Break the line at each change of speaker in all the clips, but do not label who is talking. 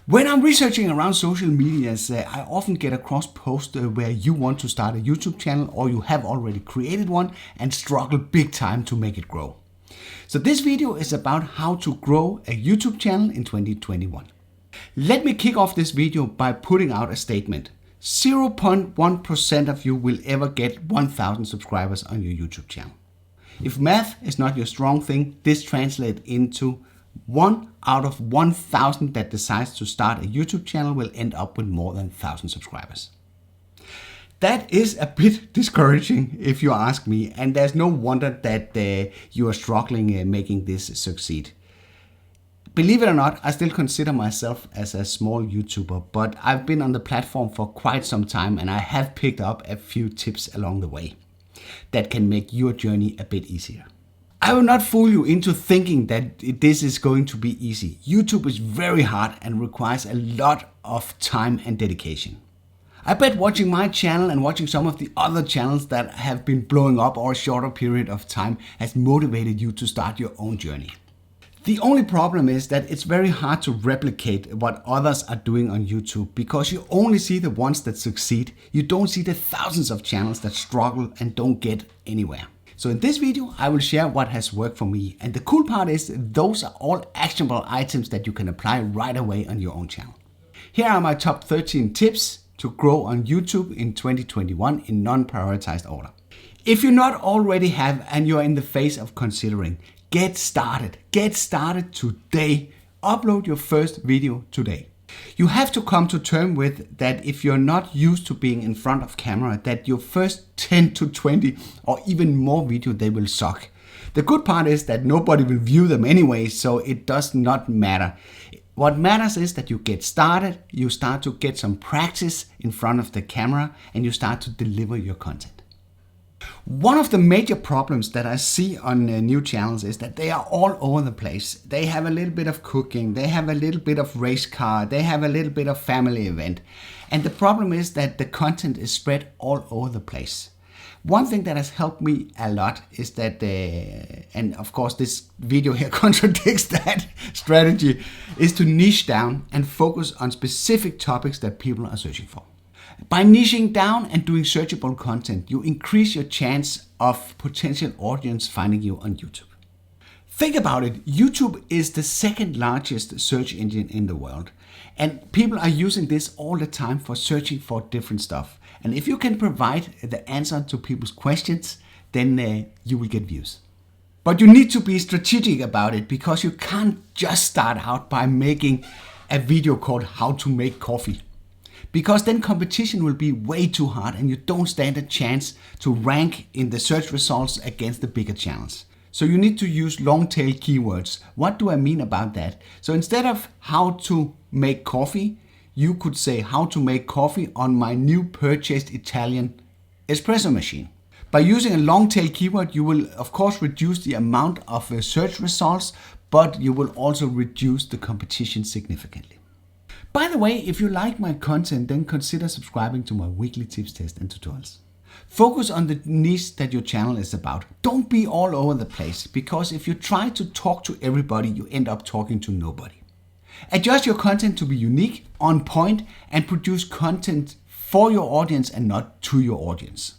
When I'm researching around social medias, I often get across posts where you want to start a YouTube channel or you have already created one and struggle big time to make it grow. So this video is about how to grow a YouTube channel in 2021. Let me kick off this video by putting out a statement. 0.1% of you will ever get 1,000 subscribers on your YouTube channel. If math is not your strong thing, this translates into 1 out of 1,000 that decides to start a YouTube channel will end up with more than 1,000 subscribers. That is a bit discouraging if you ask me, and there's no wonder that you are struggling making this succeed. Believe it or not, I still consider myself as a small YouTuber, but I've been on the platform for quite some time and I have picked up a few tips along the way that can make your journey a bit easier. I will not fool you into thinking that this is going to be easy. YouTube is very hard and requires a lot of time and dedication. I bet watching my channel and watching some of the other channels that have been blowing up over a shorter period of time has motivated you to start your own journey. The only problem is that it's very hard to replicate what others are doing on YouTube because you only see the ones that succeed. You don't see the thousands of channels that struggle and don't get anywhere. So in this video, I will share what has worked for me. And the cool part is those are all actionable items that you can apply right away on your own channel. Here are my top 13 tips to grow on YouTube in 2021 in non-prioritized order. If you not already have and you're in the phase of considering, get started. Get started today. Upload your first video today. You have to come to terms with that if you're not used to being in front of camera, that your first 10 to 20 or even more videos, they will suck. The good part is that nobody will view them anyway, so it does not matter. What matters is that you get started, you start to get some practice in front of the camera, and you start to deliver your content. One of the major problems that I see on new channels is that they are all over the place. They have a little bit of cooking, they have a little bit of race car, they have a little bit of family event. And the problem is that the content is spread all over the place. One thing that has helped me a lot is that, and of course this video here contradicts that strategy, is to niche down and focus on specific topics that people are searching for. By niching down and doing searchable content, you increase your chance of potential audience finding you on YouTube. Think about it, YouTube is the second largest search engine in the world. And people are using this all the time for searching for different stuff. And if you can provide the answer to people's questions, then you will get views. But you need to be strategic about it because you can't just start out by making a video called How to Make Coffee. Because then competition will be way too hard and you don't stand a chance to rank in the search results against the bigger channels. So you need to use long tail keywords. What do I mean about that? So instead of how to make coffee, you could say how to make coffee on my new purchased Italian espresso machine. By using a long tail keyword, you will of course reduce the amount of search results, but you will also reduce the competition significantly. By the way, if you like my content, then consider subscribing to my weekly tips, tests, and tutorials. Focus on the niche that your channel is about. Don't be all over the place, because if you try to talk to everybody, you end up talking to nobody. Adjust your content to be unique, on point, and produce content for your audience and not to your audience.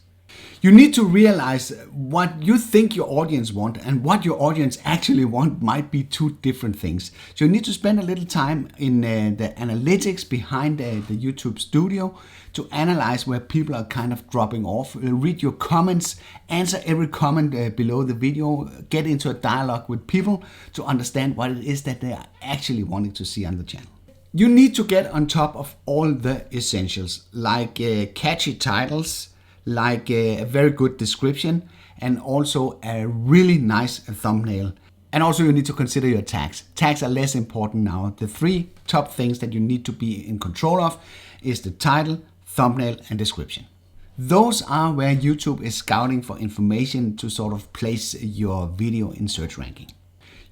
You need to realize what you think your audience want and what your audience actually want might be two different things. So you need to spend a little time in the analytics behind the YouTube studio to analyze where people are kind of dropping off. Read your comments, answer every comment below the video, get into a dialogue with people to understand what it is that they are actually wanting to see on the channel. You need to get on top of all the essentials like catchy titles, like a very good description, and also a really nice thumbnail. And also you need to consider your tags. Tags are less important now. The three top things that you need to be in control of is the title, thumbnail, and description. Those are where YouTube is scouting for information to sort of place your video in search ranking.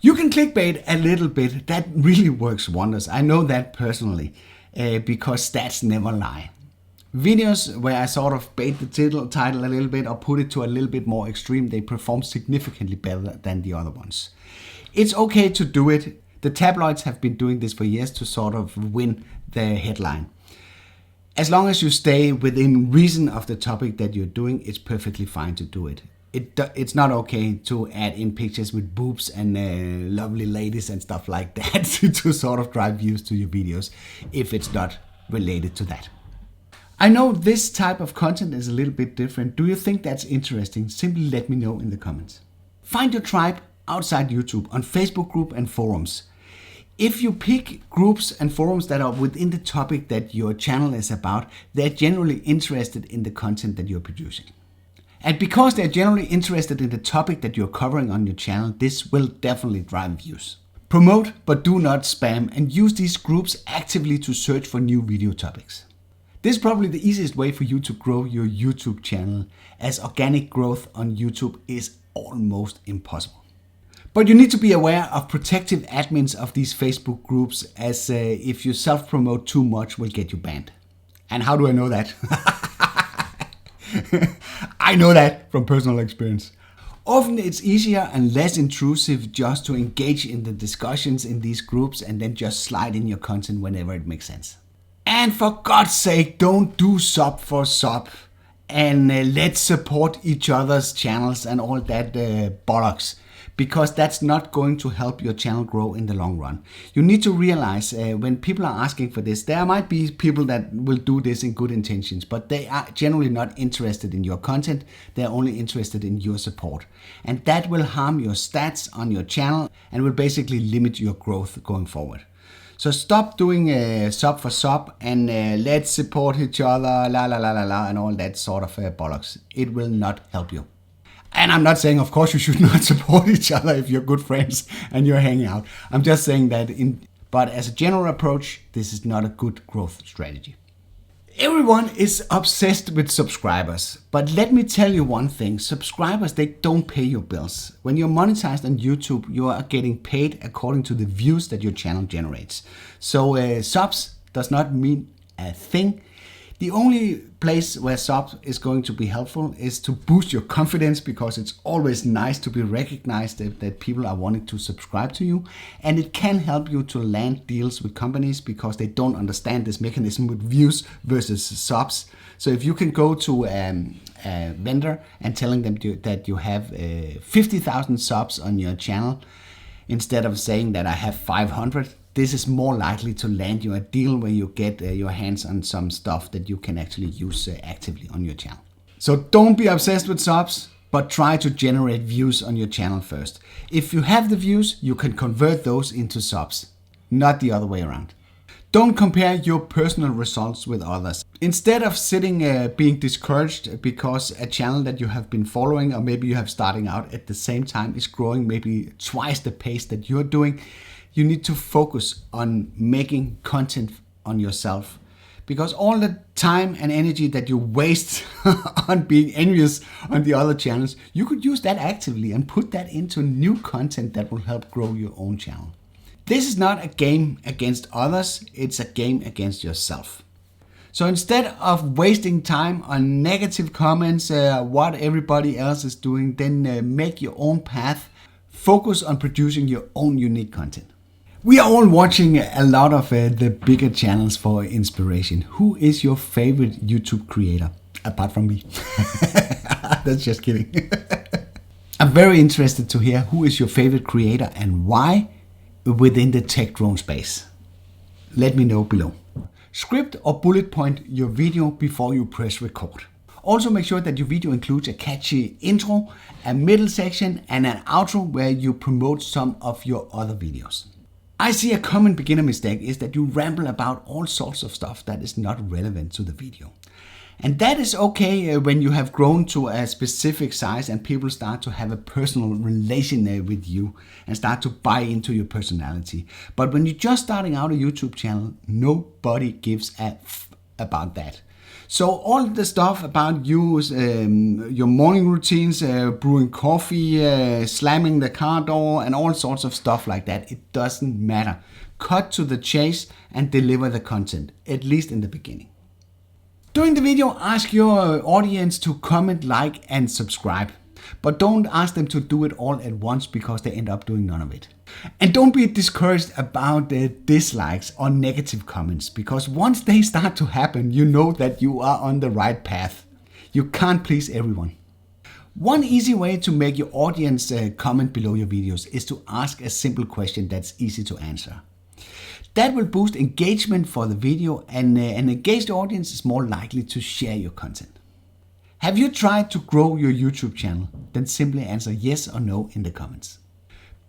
You can clickbait a little bit. That really works wonders. I know that personally because stats never lie. Videos where I sort of bait the title a little bit or put it to a little bit more extreme, they perform significantly better than the other ones. It's okay to do it. The tabloids have been doing this for years to sort of win the headline. As long as you stay within reason of the topic that you're doing, it's perfectly fine to do it. It's not okay to add in pictures with boobs and lovely ladies and stuff like that to sort of drive views to your videos if it's not related to that. I know this type of content is a little bit different. Do you think that's interesting? Simply let me know in the comments. Find your tribe outside YouTube on Facebook group and forums. If you pick groups and forums that are within the topic that your channel is about, they're generally interested in the content that you're producing. And because they're generally interested in the topic that you're covering on your channel, this will definitely drive views. Promote, but do not spam, and use these groups actively to search for new video topics. This is probably the easiest way for you to grow your YouTube channel, as organic growth on YouTube is almost impossible. But you need to be aware of protective admins of these Facebook groups, as if you self-promote too much will get you banned. And how do I know that? I know that from personal experience. Often it's easier and less intrusive just to engage in the discussions in these groups and then just slide in your content whenever it makes sense. And for God's sake, don't do sub for sub and let's support each other's channels and all that bollocks, because that's not going to help your channel grow in the long run. You need to realize when people are asking for this, there might be people that will do this in good intentions, but they are generally not interested in your content. They're only interested in your support. And that will harm your stats on your channel and will basically limit your growth going forward. So stop doing sub for sub and let's support each other, la la la la la, and all that sort of bollocks. It will not help you. And I'm not saying, of course, you should not support each other if you're good friends and you're hanging out. I'm just saying that, but as a general approach, this is not a good growth strategy. Everyone is obsessed with subscribers, but let me tell you one thing. Subscribers, they don't pay your bills. When you're monetized on YouTube, you are getting paid according to the views that your channel generates. So subs does not mean a thing. The only place where subs is going to be helpful is to boost your confidence, because it's always nice to be recognized that people are wanting to subscribe to you. And it can help you to land deals with companies because they don't understand this mechanism with views versus subs. So if you can go to a vendor and telling them that you have 50,000 subs on your channel, instead of saying that I have 500, this is more likely to land you a deal where you get your hands on some stuff that you can actually use actively on your channel. So don't be obsessed with subs, but try to generate views on your channel first. If you have the views, you can convert those into subs, not the other way around. Don't compare your personal results with others. Instead of sitting being discouraged because a channel that you have been following, or maybe you have starting out at the same time, is growing maybe twice the pace that you're doing, you need to focus on making content on yourself, because all the time and energy that you waste on being envious on the other channels, you could use that actively and put that into new content that will help grow your own channel. This is not a game against others, it's a game against yourself. So instead of wasting time on negative comments, what everybody else is doing, then make your own path. Focus on producing your own unique content. We are all watching a lot of the bigger channels for inspiration. Who is your favorite YouTube creator? Apart from me. That's just kidding. I'm very interested to hear who is your favorite creator and why within the tech drone space. Let me know below. Script or bullet point your video before you press record. Also make sure that your video includes a catchy intro, a middle section, and an outro where you promote some of your other videos. I see a common beginner mistake is that you ramble about all sorts of stuff that is not relevant to the video. And that is okay when you have grown to a specific size and people start to have a personal relation with you and start to buy into your personality. But when you're just starting out a YouTube channel, nobody gives a f about that. So all the stuff about you, your morning routines, brewing coffee, slamming the car door, and all sorts of stuff like that, it doesn't matter. Cut to the chase and deliver the content, at least in the beginning. During the video, ask your audience to comment, like, and subscribe. But don't ask them to do it all at once because they end up doing none of it. And don't be discouraged about the dislikes or negative comments, because once they start to happen, you know that you are on the right path. You can't please everyone. One easy way to make your audience comment below your videos is to ask a simple question that's easy to answer. That will boost engagement for the video, and an engaged audience is more likely to share your content. Have you tried to grow your YouTube channel? Then simply answer yes or no in the comments.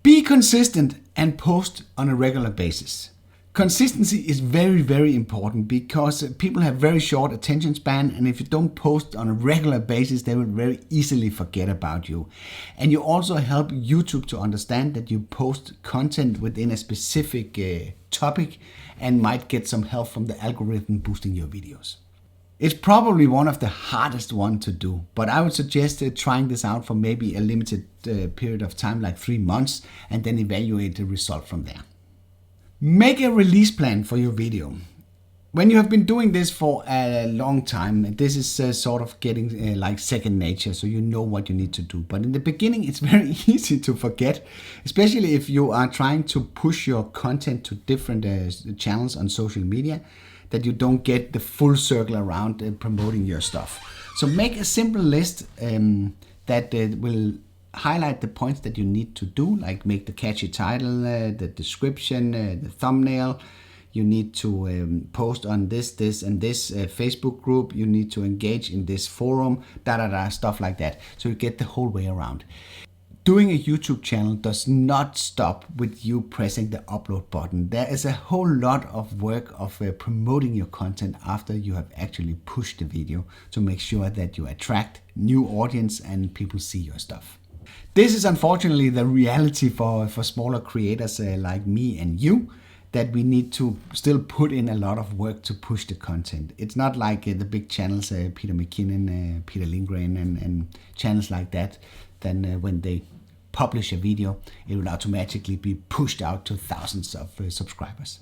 Be consistent and post on a regular basis. Consistency is very, very important because people have very short attention span, and if you don't post on a regular basis, they will very easily forget about you. And you also help YouTube to understand that you post content within a specific topic and might get some help from the algorithm boosting your videos. It's probably one of the hardest one to do, but I would suggest trying this out for maybe a limited period of time, like 3 months, and then evaluate the result from there. Make a release plan for your video. When you have been doing this for a long time, this is sort of getting like second nature, so you know what you need to do. But in the beginning, it's very easy to forget, especially if you are trying to push your content to different channels on social media, that you don't get the full circle around promoting your stuff. So make a simple list that will highlight the points that you need to do, like make the catchy title, the description, the thumbnail. You need to post on this and this Facebook group. You need to engage in this forum, stuff like that. So you get the whole way around. Doing a YouTube channel does not stop with you pressing the upload button. There is a whole lot of work of promoting your content after you have actually pushed the video to make sure that you attract new audience and people see your stuff. This is unfortunately the reality for smaller creators like me and you, that we need to still put in a lot of work to push the content. It's not like the big channels, Peter McKinnon, Peter Lindgren and channels like that, then when they publish a video, it will automatically be pushed out to thousands of subscribers.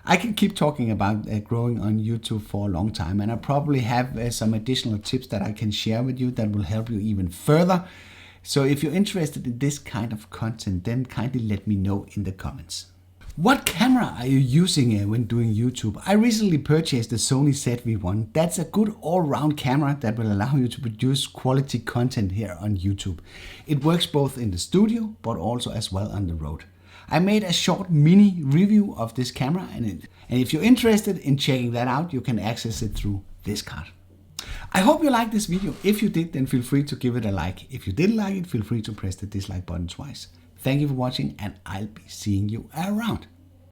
I can keep talking about growing on YouTube for a long time, and I probably have some additional tips that I can share with you that will help you even further. So if you're interested in this kind of content, then kindly let me know in the comments. What camera are you using when doing YouTube? I recently purchased the Sony ZV-1. That's a good all-round camera that will allow you to produce quality content here on YouTube. It works both in the studio, but also as well on the road. I made a short mini review of this camera, and if you're interested in checking that out, you can access it through this card. I hope you liked this video. If you did, then feel free to give it a like. If you didn't like it, feel free to press the dislike button twice. Thank you for watching, and I'll be seeing you around.